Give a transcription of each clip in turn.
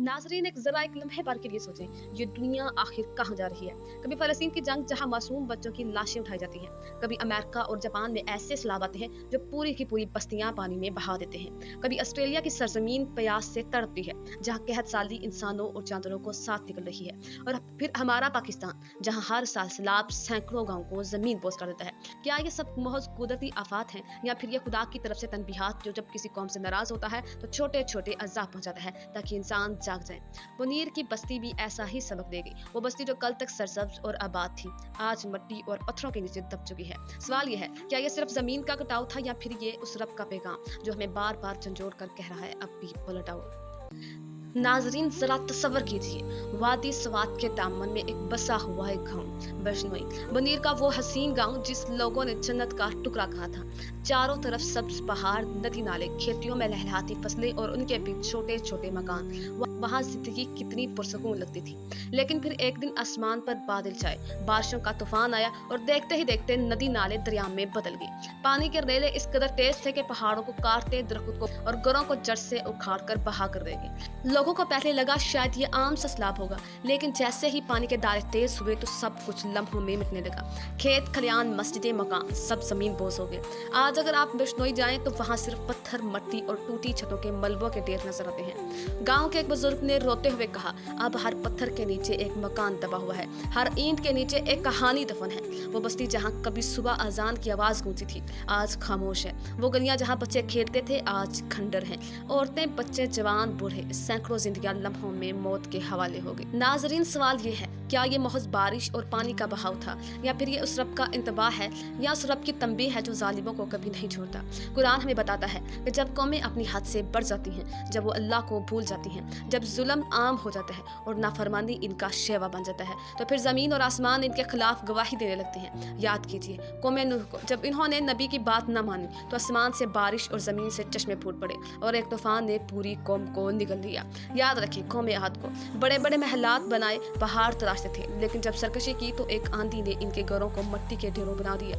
नाजरीन एक लम्हे भर के लिए सोचें, ये दुनिया आखिर कहाँ जा रही है। कभी फलस्तीन की जंग जहाँ मासूम बच्चों की लाशें उठाई जाती हैं, कभी अमेरिका और जापान में ऐसे सैलाब आते हैं जो पूरी की पूरी बस्तियां पानी में बहा देते हैं। कभी ऑस्ट्रेलिया की सरजमीन प्यास से तड़पती है, जहाँ कहत साली इंसानों और जानवरों को साथ निकल रही है। और फिर हमारा पाकिस्तान, जहाँ हर साल सैलाब सैकड़ों गाँव को जमीन बोझ कर देता है। क्या ये सब महज कुदरती आफात हैं, या फिर ये खुदा की तरफ से तनबीहात जो जब किसी कौम से नाराज होता है तो छोटे छोटे अज़ाब पहुंचाता है ताकि इंसान जाग जाए। मुनीर की बस्ती भी ऐसा ही सबक देगी। वो बस्ती जो कल तक सरसब्ज और आबाद थी, आज मिट्टी और पत्थरों के नीचे दब चुकी है। सवाल यह है, क्या ये सिर्फ जमीन का कटाव था, या फिर ये उस रब का पैगाम जो हमें बार बार झंझोड़ कर कह रहा है, अब भी पलट आओ। नाजरीन जरा तसव्वुर कीजिए, वादी स्वात के दामन में एक बसा हुआ एक गाँव बिश्नोई। मुनीर का वो हसीन गांव जिस लोगों ने जन्नत का टुकड़ा कहा था। चारों तरफ सब्ज पहाड़, नदी नाले, खेतियों में लहलहाती फसलें और उनके बीच छोटे छोटे मकान। वहाँ जिंदगी कितनी पुरसकून लगती थी। लेकिन फिर एक दिन आसमान पर बादल छाए, बारिशों का तूफान आया और देखते ही देखते नदी नाले दरिया में बदल गए। पानी के रेले इस कदर तेज थे कि पहाड़ों को काटते, दरख्त को और घरों को जड़ से उखाड़ कर बहा कर देंगे। लोगों को पहले लगा शायद ये आम सा सैलाब होगा, लेकिन जैसे ही पानी के दारे तेज हुए तो सब कुछ लम्हों में मिटने लगा। खेत खलियान, मस्जिदें, मकान, सब जमीन बोझ हो गए। आज अगर आप बिश्नोई जाएं तो वहाँ सिर्फ पत्थर, मिट्टी और टूटी छतों के मलबों के ढेर नजर आते हैं। गांव के एक बुजुर्ग ने रोते हुए कहा, अब हर पत्थर के नीचे एक मकान दबा हुआ है, हर ईंट के नीचे एक कहानी दफन है। वो बस्ती जहाँ कभी सुबह अजान की आवाज गूंजी थी, आज खामोश है। वो गलियां जहाँ बच्चे खेलते थे, आज खंडर हैं। औरतें, बच्चे, जवान, बूढ़े, सैकड़ों जिंदगियां लम्हों में मौत के हवाले हो गई। नाजरीन सवाल ये है, क्या ये महज बारिश और पानी का बहाव था, या फिर ये उस रब का इंतबाह है, या उस रब की तंबीह है जो जालिमों को कभी नहीं छोड़ता। कुरान हमें बताता है कि जब कौमें अपनी हद से बढ़ जाती हैं, जब वो अल्लाह को भूल जाती हैं, जब जुल्म आम हो जाता है और नाफरमानी इनका शेवा बन जाता है, तो फिर जमीन और आसमान इनके खिलाफ गवाही देने लगते हैं। याद कीजिए कौम नूह को, जब इन्होंने नबी की बात न मानी तो आसमान से बारिश और जमीन से चश्मे फूट पड़े और एक तूफान ने पूरी कौम को निगल लिया। याद रखें कौम आद को, बड़े बड़े महलात बनाए, पहाड़ तराशते थे, लेकिन जब सरकशी की तो एक आंधी ने इनके घरों को मिट्टी के ढेरों बना दिया।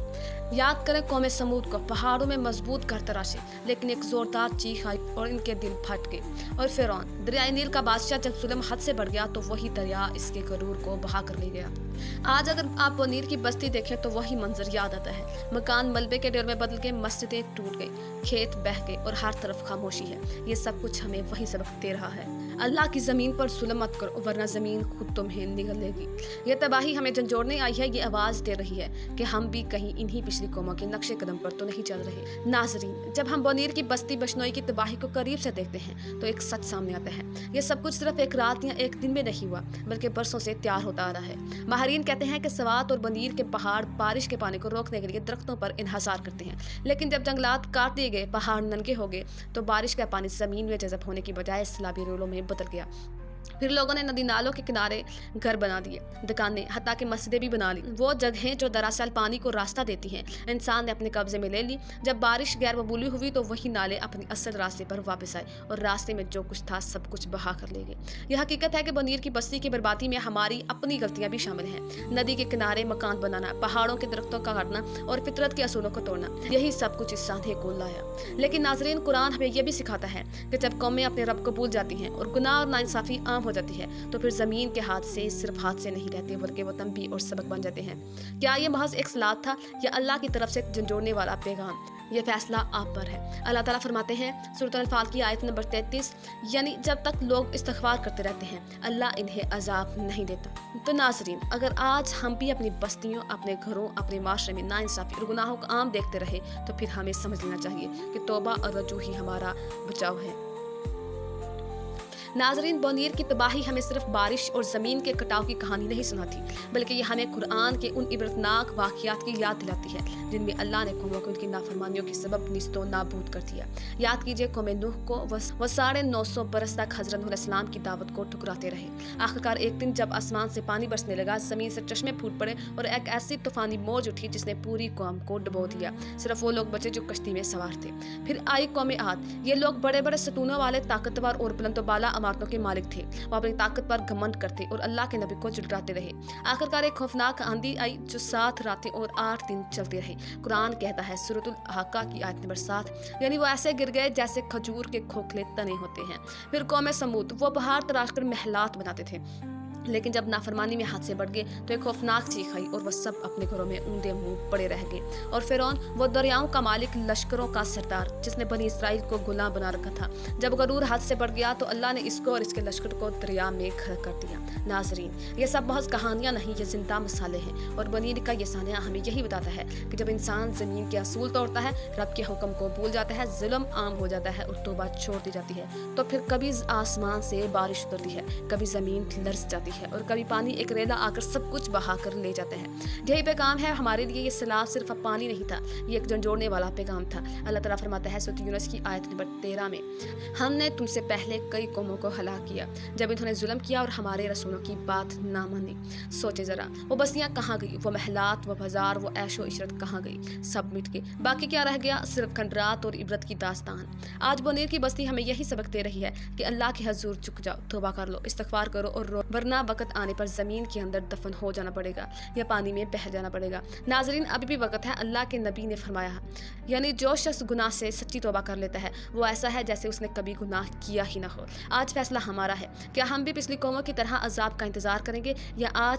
याद करें कौम समूद को, पहाड़ों में मजबूत घर तराशे, लेकिन एक जोरदार चीख आई और इनके दिल फट गए। और फिरौन, दरियाए नील का बादशाह, जब जुल्म हद से बढ़ गया तो वही दरिया इसके गरूर को बहा कर ले गया। आज अगर आप मुनीर की बस्ती देखें तो वही मंजर याद आता है। मकान मलबे के ढेर में बदल गए, मस्जिदें टूट गई, खेत बह गए और हर तरफ खामोशी है। ये सब कुछ हमें वही सबक दे रहा है, अल्लाह की जमीन पर जुल्म मत करो, वरना जमीन खुद तुम्हें निगल लेगी। ये तबाही हमें झंझोड़ने आई है, ये आवाज दे रही है कि हम भी कहीं इन्हीं पिछली कौमों के नक्शे कदम पर तो नहीं चल रहे। नाजरीन, जब हम मुनीर की बस्ती बिश्नोई की तबाही को करीब से देखते हैं तो एक सच सामने आता है। ये सब कुछ सिर्फ एक रात या एक दिन में नहीं हुआ, बल्कि बरसों से तैयार होता आ रहा है। माहिरीन कहते हैं कि सवात और मुनीर के पहाड़ बारिश के पानी को रोकने के लिए दरख्तों पर इन्हसार करते हैं, लेकिन जब जंगलात काट दिए गए, पहाड़ नंगे हो गए, तो बारिश का पानी जमीन में जज़ब होने की बजाय सैलाबी रेलों में बदल गया। फिर लोगों ने नदी नालों के किनारे घर बना दिए, दुकानें, हत्ता की मस्जिदें भी बना ली। वो जगहें जो दरअसल पानी को रास्ता देती हैं, इंसान ने अपने कब्जे में ले ली। जब बारिश गैर मबूली हुई तो वही नाले अपने असल रास्ते पर वापस आए और रास्ते में जो कुछ था सब कुछ बहा कर ले गए। यह हकीकत है कि मुनीर की बस्ती की बर्बादी में हमारी अपनी गलतियां भी शामिल हैं। नदी के किनारे मकान बनाना, पहाड़ों के दरख्तों का काटना और फितरत के असूलों को तोड़ना, यही सब कुछ इस सांधे को लाया। लेकिन नाजरीन, कुरान हमें यह भी सिखाता है कि जब कौमें अपने रब को भूल जाती हैं और गुनाह और नाइंसाफी आम हो जाती है, तो फिर जमीन के हाथ से सिर्फ हाथ से नहीं रहते, बल्कि वो तंबी और सबक बन जाते हैं। क्या ये महज एक सलात था, या अल्लाह की तरफ से झंझोड़ने वाला पैगाम? ये फैसला आप पर है। अल्लाह ताला फरमाते हैं सूरत अल-फाल की आयत नंबर 33, यानी जब तक लोग इस्तग़फ़ार करते रहते हैं, अल्लाह इन्हें अजाब नहीं देता। तो नाज़रीन, अगर आज हम भी अपनी बस्तियों, अपने घरों, अपने माशरे में नाइंसाफ़ी और गुनाहों को आम देखते रहे, तो फिर हमें समझ लेना चाहिए कि तौबा और रजू ही हमारा बचाव है। नाजरीन, मुनीर की तबाही हमें सिर्फ बारिश और ज़मीन के कटाव की कहानी नहीं सुनाती, बल्कि ये हमें कुरान के उन इबरतनाक वाक़ियात की याद दिलाती है जिनमें अल्लाह ने कौमों को उनकी नाफरमानियों के सबब निस्तो नाबूद कर दिया। याद कीजिए कौम नूह को, वो 950 बरस तक हज़रत नूह अलैहिस्सलाम की दावत को ठुकराते रहे। आखिरकार एक दिन जब आसमान से पानी बरसने लगा, ज़मीन से चश्मे फूट पड़े और एक ऐसी तूफानी मौज उठी जिसने पूरी कौम को डुबो दिया। सिर्फ वो लोग बचे जो कश्ती में सवार थे। फिर आई कौम आद। ये लोग बड़े बड़े सतूनों वाले, ताकतवर और बुलंदोबाला इमारतों के मालिक थे। वो अपनी ताकत पर घमंड करते और अल्लाह के नबी को झुठलाते रहे। आखिरकार एक खौफनाक आंधी आई जो 7 रातें और 8 दिन चलती रही। कुरान कहता है सूरतुल हाका की आयत नंबर 7, यानी वो ऐसे गिर गए जैसे खजूर के खोखले तने होते हैं। फिर कौम समूद, वो पहाड़ तराश कर महलात बनाते थे, लेकिन जब नाफरमानी में हाथ से बढ़ गए तो एक खौफनाक चीख आई और वह सब अपने घरों में ऊंधे मुंह पड़े रह गए। और फिरौन, वो दरियाओं का मालिक, लश्करों का सरदार, जिसने बनी इसराइल को गुलाम बना रखा था, जब गरूर हाथ से बढ़ गया तो अल्लाह ने इसको और इसके लश्कर को दरिया में गर्क कर दिया। नाजरीन, ये सब बहुत कहानियां नहीं, ये जिंदा मिसालें हैं। और बनी का ये सानिया हमें यही बताता है कि जब इंसान जमीन के असूल तोड़ता है, रब के हुक्म को भूल जाता है, जुल्म आम हो जाता है और तौबा छोड़ दी जाती है, तो फिर कभी आसमान से बारिश उतरती है, कभी जमीन लरस जाती है और कभी पानी एक रेला आकर सब कुछ बहा कर ले जाता है। यही पैगाम है हमारे लिए। ये सलाह सिर्फ पानी नहीं था, ये एक झंझोड़ने वाला पैगाम था। अल्लाह ताला फरमाता है सूरह यूनुस की आयत नंबर 13 में, हमने तुमसे पहले कई कौमों को हलाक किया जब इन्होंने जुल्म किया और हमारे रसूलों की बात ना मानी। सोचे जरा, वो बस्तियां कहाँ गई, वो महलात, वो बाजार, वो ऐशो इशरत कहाँ गई? सब मिट गए। बाकी क्या रह गया? सिर्फ खंडरात और इबरत की दास्तान। आज बोनेर की बस्ती हमें यही सबक दे रही है कि अल्लाह के हजूर झुक जाओ, तौबा कर लो, इस्तगफार करो और रो, वरना वक्त आने पर जमीन के अंदर दफन हो जाना पड़ेगा या पानी में बह जाना पड़ेगा। नाजरीन, अभी भी वक्त है। अल्लाह के नबी ने फरमाया, यानी जो शख्स गुनाह से सच्ची तौबा कर लेता है वो ऐसा है जैसे उसने कभी गुनाह किया ही ना हो। आज फैसला हमारा है, क्या हम भी पिछली कौमों की तरह अजाब का इंतजार करेंगे या आज